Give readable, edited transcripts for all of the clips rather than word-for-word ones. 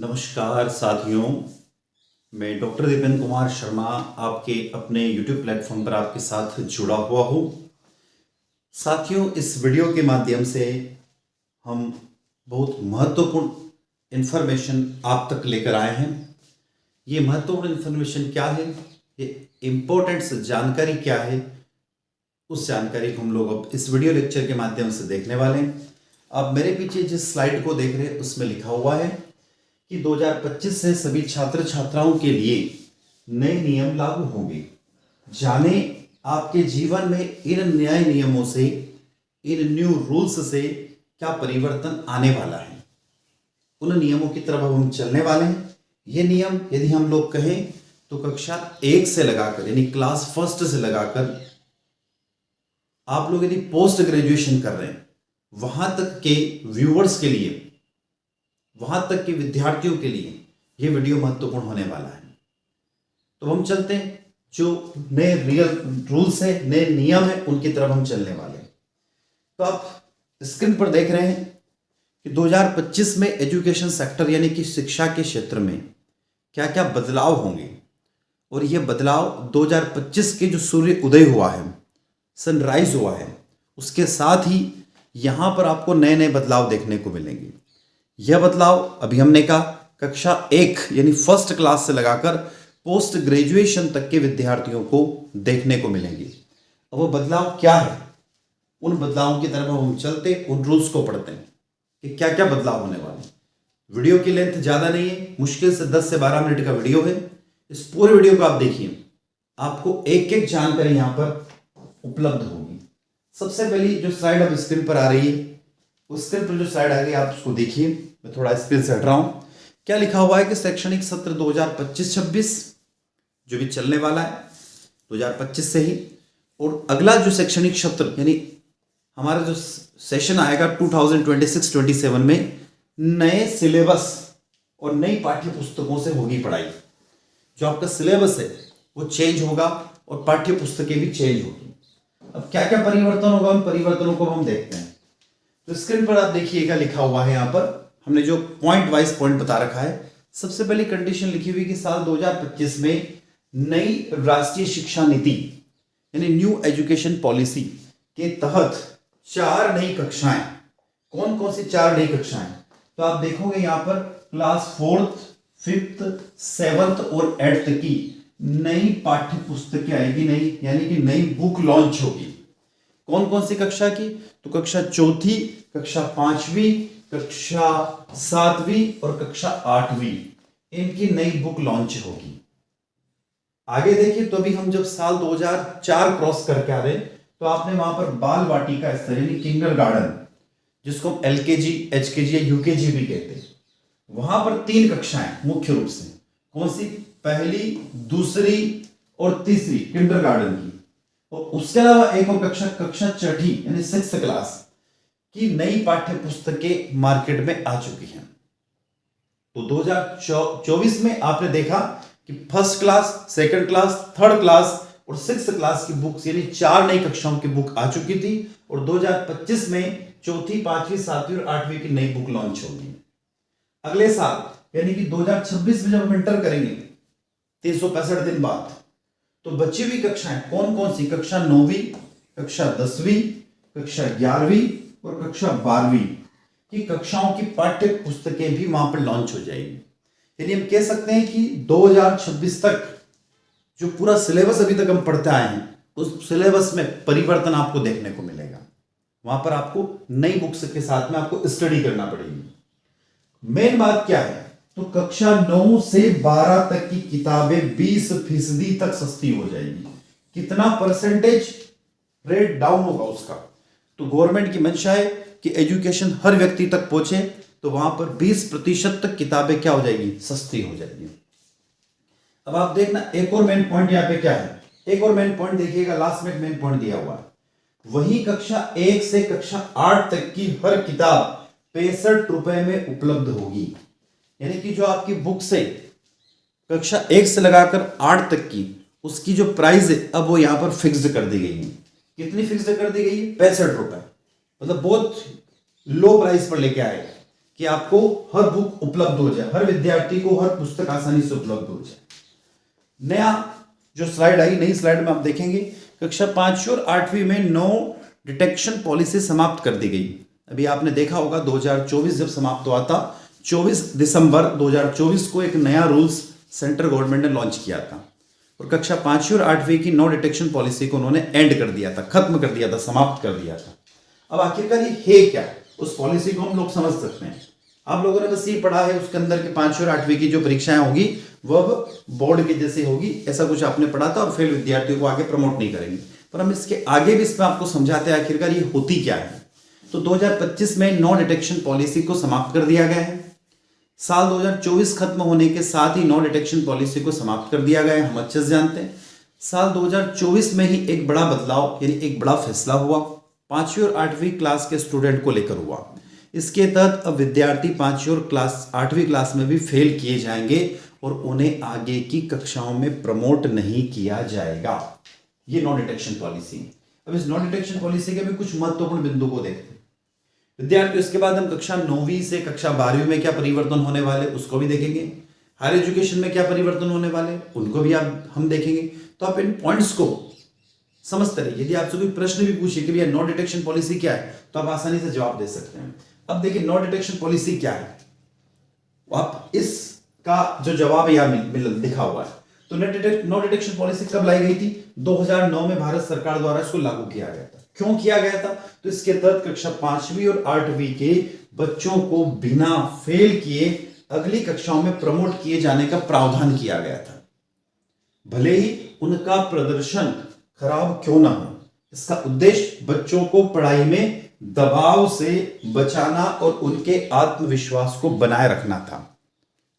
नमस्कार साथियों, मैं डॉक्टर दीपेंद्र कुमार शर्मा आपके अपने YouTube प्लेटफॉर्म पर आपके साथ जुड़ा हुआ हूँ। साथियों, इस वीडियो के माध्यम से हम बहुत महत्वपूर्ण इन्फॉर्मेशन आप तक लेकर आए हैं। ये महत्वपूर्ण इन्फॉर्मेशन क्या है, ये इम्पोर्टेंट जानकारी क्या है, उस जानकारी को हम लोग अब इस वीडियो लेक्चर के माध्यम से देखने वाले हैं। आप मेरे पीछे जिस स्लाइड को देख रहे हैं उसमें लिखा हुआ है कि 2025 से सभी छात्र छात्राओं के लिए नए नियम लागू होंगे। जाने आपके जीवन में इन नए नियमों से, इन न्यू रूल्स से क्या परिवर्तन आने वाला है। उन नियमों की तरफ अब हम चलने वाले हैं। ये नियम यदि हम लोग कहें तो कक्षा 1 से लगाकर यानी क्लास फर्स्ट से लगाकर आप लोग यदि पोस्ट ग्रेजुएशन कर रहे हैं वहां तक के व्यूअर्स के लिए, वहां तक के विद्यार्थियों के लिए ये वीडियो महत्वपूर्ण होने वाला है। तो हम चलते हैं, जो नए रियल रूल्स है, नए नियम है, उनकी तरफ हम चलने वाले हैं। तो आप स्क्रीन पर देख रहे हैं कि 2025 में एजुकेशन सेक्टर यानी कि शिक्षा के क्षेत्र में क्या क्या बदलाव होंगे। और ये बदलाव 2025 के जो सूर्य उदय हुआ है, सनराइज हुआ है, उसके साथ ही यहां पर आपको नए नए बदलाव देखने को मिलेंगे। यह बदलाव अभी हमने कहा कक्षा 1 यानी फर्स्ट क्लास से लगाकर पोस्ट ग्रेजुएशन तक के विद्यार्थियों को देखने को मिलेंगे। अब वो बदलाव क्या है, उन बदलावों की तरफ हम चलते, उन रूल्स को पढ़ते हैं कि क्या क्या बदलाव होने वाले हैं। वीडियो की लेंथ ज़्यादा नहीं है, मुश्किल से 10 से 12 मिनट का वीडियो है। इस पूरे वीडियो को आप देखिए, आपको एक एक जानकारी यहाँ पर उपलब्ध होगी। सबसे पहली जो स्लाइड अब स्क्रीन पर आ रही है, उस स्क्रीन पर जो स्लाइड आ गई आप उसको देखिए। मैं थोड़ा स्क्रीन से हट रहा हूं। क्या लिखा हुआ है कि शैक्षणिक सत्र 2025-26 जो भी चलने वाला है 2025 से ही, और अगला जो शैक्षणिक सत्र यानी हमारा जो सेशन आएगा 2026-27 में नए सिलेबस और नई पाठ्य पुस्तकों से होगी पढ़ाई। जो आपका सिलेबस है वो चेंज होगा और पाठ्य पुस्तकें भी चेंज होगी। अब क्या क्या परिवर्तन होगा, उन परिवर्तनों को हम देखते हैं। तो स्क्रीन पर आप देखिएगा, लिखा हुआ है यहाँ पर, हमने जो पॉइंट वाइज पॉइंट बता रखा है। सबसे पहली कंडीशन लिखी हुई कि साल 2025 में नई राष्ट्रीय शिक्षा नीति यानी न्यू एजुकेशन पॉलिसी के तहत 4 नई कक्षाएं। कौन कौन सी 4 नई कक्षाएं? तो आप देखोगे यहाँ पर क्लास 4th, 5th, 7th और 8th की नई पाठ्य पुस्तकें आएगी, नई यानी कि नई बुक लॉन्च होगी। कौन कौन सी कक्षा की? तो कक्षा 4थी, कक्षा 5वीं, कक्षा 7वीं और कक्षा 8वीं, इनकी नई बुक लॉन्च होगी। आगे देखिए, तो अभी हम जब साल 2004 क्रॉस करके आ रहे तो आपने वहां पर बाल वाटिका स्तर यानी किंडर गार्डन, जिसको हम LKG, HKG या UKG भी कहते हैं, वहां पर 3 कक्षाएं मुख्य रूप से। कौन सी? पहली, दूसरी और तीसरी किंडर गार्डन की। और उसके अलावा एक और कक्षा 6ठी यानी 6th क्लास की नई पाठ्य पुस्तकें मार्केट में आ चुकी हैं। तो 2024 में आपने देखा कि first class, second class, third class और 6th क्लास की बुक्स यानी 4 नई कक्षाओं की बुक आ चुकी थी। और 2025 में 4th, 5वीं, 7वीं और 8वीं की नई बुक लॉन्च होगी। अगले साल यानी कि 2026 में जब हम एंटर करेंगे 365 दिन बाद, तो बची हुई कक्षाएं कौन कौन सी? कक्षा 9वीं, कक्षा 10वीं, कक्षा 11वीं और कक्षा 12वीं की कक्षाओं की पाठ्य पुस्तकें भी वहां पर लॉन्च हो जाएगी। यानी हम कह सकते हैं कि 2026 तक जो पूरा सिलेबस अभी तक हम पढ़ते आए हैं उस सिलेबस में परिवर्तन आपको देखने को मिलेगा। वहां पर आपको नई बुक्स के साथ में आपको स्टडी करना पड़ेगी। मेन बात क्या है? तो कक्षा 9 से 12 तक की किताबें 20% तक सस्ती हो जाएगी। कितना परसेंटेज रेट डाउन होगा उसका? तो गवर्नमेंट की मंशा है कि एजुकेशन हर व्यक्ति तक पहुंचे, तो वहां पर 20% तक किताबें क्या हो जाएगी? सस्ती हो जाएगी। अब आप देखना, एक और मेन पॉइंट यहां पे क्या है? एक और मेन पॉइंट देखिएगा, लास्ट में एक मेन पॉइंट दिया हुआ है। वही कक्षा 1 से कक्षा 8 तक की हर किताब 65 रुपए में उपलब्ध होगी। यानी कि जो आपकी बुक्स है कक्षा 1 से लगाकर 8 तक की, उसकी जो प्राइस है अब वो यहां पर फिक्स्ड कर दी गई है। कितनी फिक्स्ड कर दी गई है? 65 रुपए। मतलब बहुत लो प्राइस पर लेके आए कि आपको हर बुक उपलब्ध हो जाए, हर विद्यार्थी को हर पुस्तक आसानी से उपलब्ध हो जाए। नया जो स्लाइड आई, नई स्लाइड में आप देखेंगे कक्षा 5वीं और 8वीं में नो डिटेक्शन पॉलिसी समाप्त कर दी गई। अभी आपने देखा होगा 2024 जब समाप्त हुआ था, 24 दिसंबर 2024 को एक नया रूल्स सेंट्रल गवर्नमेंट ने लॉन्च किया था और कक्षा 5वीं और 8वीं की नो डिटेक्शन पॉलिसी को उन्होंने एंड कर दिया था, खत्म कर दिया था, समाप्त कर दिया था। अब आखिरकार ये है क्या, उस पॉलिसी को हम लोग समझ सकते हैं। आप लोगों ने बस ये पढ़ा है उसके अंदर के 5वीं और 8वीं की जो परीक्षाएं होगी वह बोर्ड के जैसे होगी, ऐसा कुछ आपने पढ़ा था, और फेल विद्यार्थियों को आगे प्रमोट नहीं करेंगे। पर हम इसके आगे भी इसमें आपको समझाते हैं आखिरकार ये होती क्या है। तो 2025 में नो डिटेक्शन पॉलिसी को समाप्त कर दिया गया है। साल 2024 खत्म होने के साथ ही नो डिटेक्शन पॉलिसी को समाप्त कर दिया गया है, हम अच्छे से जानते हैं। साल 2024 में ही एक बड़ा बदलाव यानी एक बड़ा फैसला हुआ, 5वीं और 8वीं क्लास के स्टूडेंट को लेकर हुआ। इसके तहत अब विद्यार्थी 5वीं और 8वीं क्लास में भी फेल किए जाएंगे और उन्हें आगे की कक्षाओं में प्रमोट नहीं किया जाएगा। ये नो डिटेक्शन पॉलिसी। अब इस नो डिटेक्शन पॉलिसी के भी कुछ महत्वपूर्ण बिंदु को देखते हैं विद्यार्थियों। इसके बाद हम कक्षा 9वीं से कक्षा 12वीं में क्या परिवर्तन होने वाले उसको भी देखेंगे। हायर एजुकेशन में क्या परिवर्तन होने वाले उनको भी हम देखेंगे। तो आप इन पॉइंट्स को समझते रहिए। यदि आपसे कोई प्रश्न भी पूछे कि भैया नो डिटेक्शन पॉलिसी क्या है, तो आप आसानी से जवाब दे सकते हैं। अब देखिए नो डिटेक्शन पॉलिसी क्या है, आप इसका जो जवाब यहाँ लिखा हुआ है। तो नो डिटेक्शन पॉलिसी कब लाई गई थी? 2009 में भारत सरकार द्वारा इसको लागू किया गया था। क्यों किया गया था? तो इसके तहत कक्षा 5वीं और 8वीं के बच्चों को बिना फेल किए अगली कक्षाओं में प्रमोट किए जाने का प्रावधान किया गया था, भले ही उनका प्रदर्शन खराब क्यों ना हो। इसका उद्देश्य बच्चों को पढ़ाई में दबाव से बचाना और उनके आत्मविश्वास को बनाए रखना था।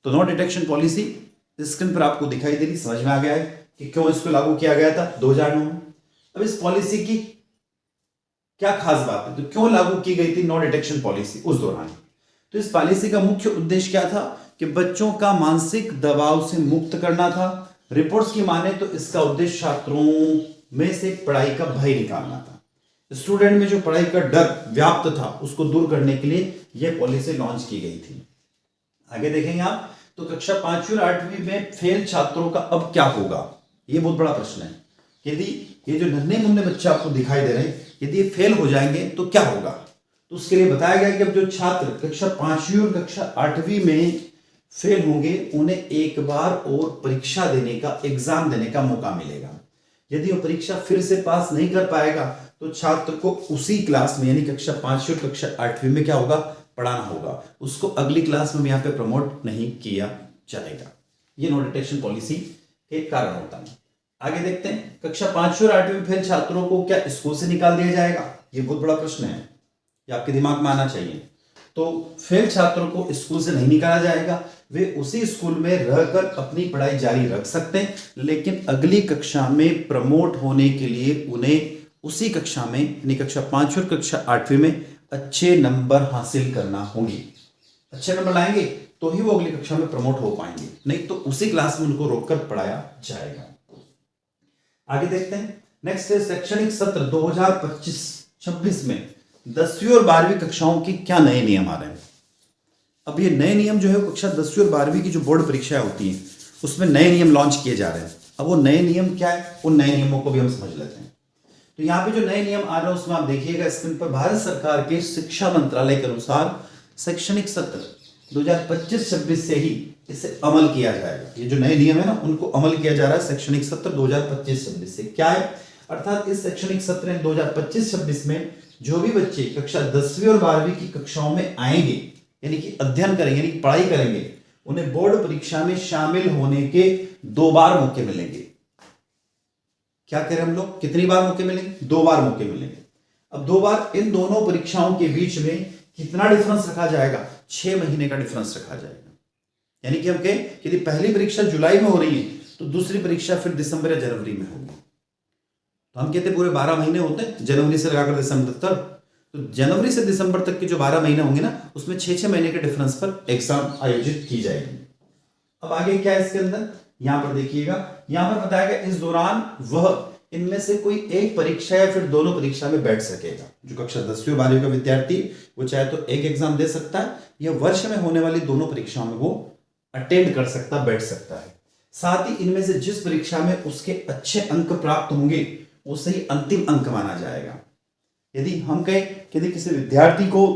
तो नो डिटेक्शन पॉलिसी स्क्रीन पर आपको दिखाई दे रही, समझ में आ गया है कि क्यों इसको लागू किया गया था 2009 में। अब इस पॉलिसी की क्या खास बात है, तो क्यों लागू की गई थी नो डिटेक्शन पॉलिसी उस दौरान? तो इस पॉलिसी का मुख्य उद्देश्य क्या था कि बच्चों का मानसिक दबाव से मुक्त करना था। रिपोर्ट्स की माने तो इसका उद्देश्य छात्रों में से पढ़ाई का भय निकालना था। स्टूडेंट में जो पढ़ाई का डर व्याप्त था उसको दूर करने के लिए यह पॉलिसी लॉन्च की गई थी। आगे देखेंगे आप, तो कक्षा 5वीं और 8वीं में फेल छात्रों का अब क्या होगा, यह बहुत बड़ा प्रश्न है। यदि ये जो नन्हे मुन्ने बच्चे आपको दिखाई दे रहे हैं, यदि ये फेल हो जाएंगे तो क्या होगा? तो उसके लिए बताया गया कि अब जो छात्र कक्षा 5वीं और कक्षा 8वीं में फेल होंगे उन्हें एक बार और परीक्षा देने का, एग्जाम देने का मौका मिलेगा। यदि वो परीक्षा फिर से पास नहीं कर पाएगा तो छात्र को उसी क्लास में यानी कक्षा 5वीं और कक्षा 8वीं में क्या होगा, पढ़ाना होगा। उसको अगली क्लास में यहाँ पे प्रमोट नहीं किया जाएगा। ये नो डिटेक्शन पॉलिसी के कारण होता है। आगे देखते हैं, कक्षा 5वीं और 8वीं में फेल छात्रों को क्या स्कूल से निकाल दिया जाएगा? ये बहुत बड़ा प्रश्न है, ये आपके दिमाग में आना चाहिए। तो फेल छात्रों को स्कूल से नहीं निकाला जाएगा, वे उसी स्कूल में रहकर अपनी पढ़ाई जारी रख सकते हैं, लेकिन अगली कक्षा में प्रमोट होने के लिए उन्हें उसी कक्षा में यानी कक्षा 5वीं और कक्षा 8वीं में अच्छे नंबर हासिल करना होंगे। अच्छे नंबर लाएंगे तो ही वो अगली कक्षा में प्रमोट हो पाएंगे, नहीं तो उसी क्लास में उनको रोककर पढ़ाया जाएगा। आगे देखते हैं, नेक्स्ट है शैक्षणिक सत्र 2025-26 में 10वीं और 12वीं कक्षाओं की क्या नए नियम आ रहे हैं। अब ये नए नियम जो है कक्षा 10वीं और 12वीं की जो बोर्ड परीक्षाएं होती हैं उसमें नए नियम लॉन्च किए जा रहे हैं। अब वो नए नियम क्या है, उन नए नियमों को भी हम समझ लेते हैं। तो यहाँ पे जो नए नियम आ रहे हैं उसमें आप देखिएगा स्क्रीन पर, भारत सरकार के शिक्षा मंत्रालय के अनुसार शैक्षणिक सत्र 2025-26 से ही इसे अमल किया जाएगा। ये जो नए नियम है ना उनको अमल किया जा रहा है शैक्षणिक सत्र 2025-26 से। क्या है, अर्थात इस शैक्षणिक सत्र 2025-26 में जो भी बच्चे कक्षा 10वीं और 12वीं की कक्षाओं में आएंगे यानी कि अध्ययन करेंगे यानी पढ़ाई करेंगे, उन्हें बोर्ड परीक्षा में शामिल होने के 2 बार मौके मिलेंगे। क्या कह रहे हैं हम लोग, कितनी बार मौके मिलेंगे? 2 बार मौके मिलेंगे। अब 2 बार इन दोनों परीक्षाओं के बीच में कितना डिफरेंस रखा जाएगा? 6 महीने का डिफरेंस रखा जाएगा। यानी कि हम कहें यदि पहली परीक्षा जुलाई में हो रही है तो दूसरी परीक्षा फिर दिसंबर या जनवरी में होगी। तो हम कहते पूरे 12 महीने होते हैं जनवरी से लगाकर दिसंबर तक। तो जनवरी से दिसंबर तक के जो 12 महीने होंगे ना उसमें 6-6 महीने के डिफरेंस पर एग्जाम आयोजित की जाएगी। अब आगे क्या है इसके अंदर, यहां पर देखिएगा, यहां पर बताया गया इस दौरान वह इनमें से कोई एक परीक्षा या फिर दोनों परीक्षा में बैठ सकेगा। जो कक्षा 10वीं 12वीं का विद्यार्थी वो चाहे तो एक एग्जाम दे सकता है या वर्ष में होने वाली दोनों परीक्षाओं में वो अटेंड कर सकता, बैठ सकता है। साथ ही इनमें से जिस परीक्षा में उसके अच्छे अंक प्राप्त होंगे उसे ही अंतिम अंक माना जाएगा। यदि हम कहें कि किसी विद्यार्थी को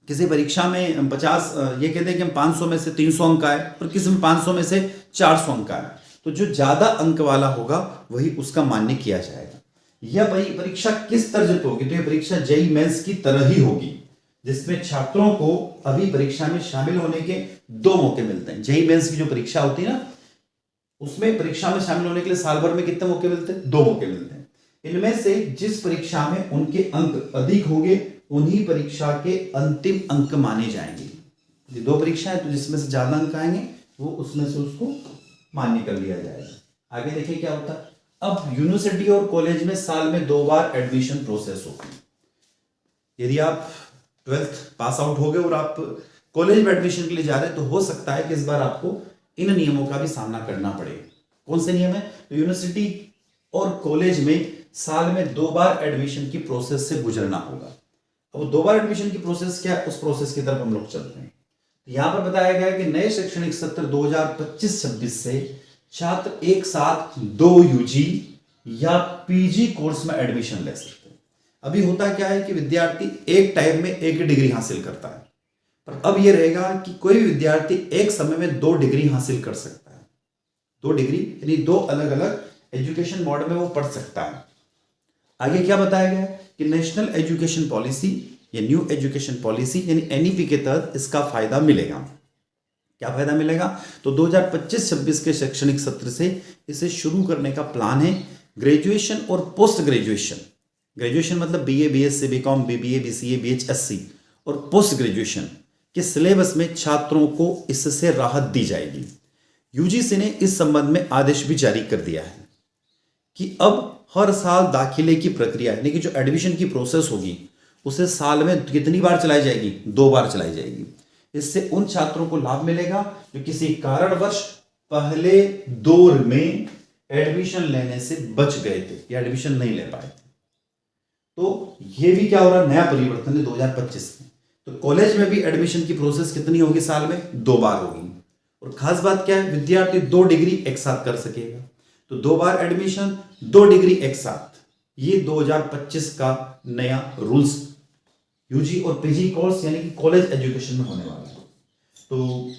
किसी परीक्षा में 50 ये कहते हैं कि हम 500 में से 300 अंक आए और किसी में 500 में से 400 अंक आए, तो जो ज्यादा अंक वाला होगा वही उसका मान्य किया जाएगा। यह परीक्षा किस तर्ज पर होगी? तो यह परीक्षा जेईई मेंस की तरह ही होगी, जिसमें छात्रों को अभी परीक्षा में शामिल होने के 2 मौके मिलते हैं। जेईई मेंस की जो परीक्षा होती है ना, उसमें परीक्षा में शामिल होने के लिए साल भर में कितने मौके मिलते हैं? 2 मौके मिलते हैं। इनमें से जिस परीक्षा में उनके अंक अधिक होंगे उन्हीं परीक्षा के अंतिम अंक माने जाएंगे। ये 2 परीक्षाएं, तो जिसमें से ज्यादा अंक आएंगे वो उसमें से उसको मान्य कर लिया जाएगा। आगे देखिए क्या होता है। अब यूनिवर्सिटी और कॉलेज में साल में 2 बार एडमिशन प्रोसेस होती है। यदि आप 12th पास आउट हो गए और आप कॉलेज में एडमिशन के लिए जा रहे हैं तो हो सकता है कि इस बार आपको इन नियमों का भी सामना करना पड़े। कौन से नियम है? तो यूनिवर्सिटी और कॉलेज में साल में 2 बार एडमिशन की प्रोसेस से गुजरना होगा। अब 2 बार एडमिशन की प्रोसेस क्या है, उस प्रोसेस की तरफ हम लोग चलते हैं। यहां पर बताया गया है कि नए शैक्षणिक सत्र 2025-26 से छात्र एक साथ 2 यूजी या पीजी कोर्स में एडमिशन ले सकते हैं। अभी होता क्या है कि विद्यार्थी एक टाइम में एक ही डिग्री हासिल करता है, पर अब यह रहेगा कि कोई भी विद्यार्थी एक समय में 2 डिग्री हासिल कर सकता है। 2 डिग्री यानी 2 अलग अलग एजुकेशन मोड में वो पढ़ सकता है। आगे क्या बताया गया है कि नेशनल एजुकेशन पॉलिसी या न्यू एजुकेशन पॉलिसी यानी एनईपी के तहत इसका फायदा मिलेगा। क्या फायदा मिलेगा? तो 2025-26 के शैक्षणिक सत्र से इसे शुरू करने का प्लान है। ग्रेजुएशन और पोस्ट ग्रेजुएशन, ग्रेजुएशन मतलब BA, BSc, BCom, BBA, BCA, बीएचएससी और पोस्ट ग्रेजुएशन के सिलेबस में छात्रों को इससे राहत दी जाएगी। यूजीसी ने इस संबंध में आदेश भी जारी कर दिया है कि अब हर साल दाखिले की प्रक्रिया यानी कि जो एडमिशन की प्रोसेस होगी उसे साल में कितनी बार चलाई जाएगी? 2 बार चलाई जाएगी। इससे उन छात्रों को लाभ मिलेगा जो किसी कारणवश पहले दौर में एडमिशन लेने से बच गए थे या एडमिशन नहीं ले पाए थे। तो ये भी क्या हो रहा, नया परिवर्तन है 2025 में। तो कॉलेज में भी एडमिशन की प्रोसेस कितनी होगी? साल में 2 बार होगी। और खास बात क्या है, विद्यार्थी 2 डिग्री एक साथ कर सकेगा। तो 2 बार एडमिशन, 2 डिग्री एक साथ, ये 2025 का नया रूल्स यूजी और पीजी कोर्स यानी कि कॉलेज एजुकेशन में होने वाला है। तो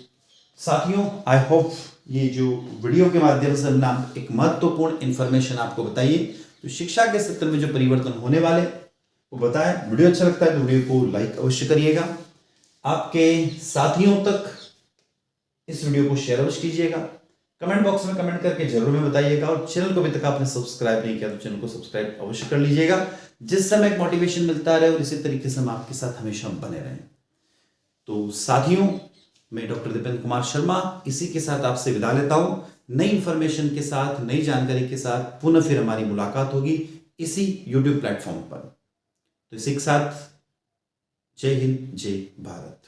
साथियों, आई होप ये जो वीडियो के माध्यम से हमने एक महत्वपूर्ण इंफॉर्मेशन आपको बताइए, तो शिक्षा के क्षेत्र में जो परिवर्तन होने वाले वो बताएं। वीडियो अच्छा लगता है तो वीडियो को लाइक अवश्य करिएगा, आपके साथियों तक इस वीडियो को शेयर अवश्य कीजिएगा, कमेंट बॉक्स में कमेंट करके जरूर में बताइएगा, और चैनल को अभी तक आपने सब्सक्राइब नहीं किया तो चैनल को सब्सक्राइब अवश्य कर लीजिएगा, जिससे हमें एक मोटिवेशन मिलता रहे और इसी तरीके से हम आपके साथ हमेशा बने रहें। तो साथियों, मैं डॉक्टर दीपेंद्र कुमार शर्मा इसी के साथ आपसे विदा लेता हूं। नई इंफॉर्मेशन के साथ, नई जानकारी के साथ पुनः फिर हमारी मुलाकात होगी इसी यूट्यूब प्लेटफॉर्म पर। तो इसी के साथ जय हिंद, जय भारत।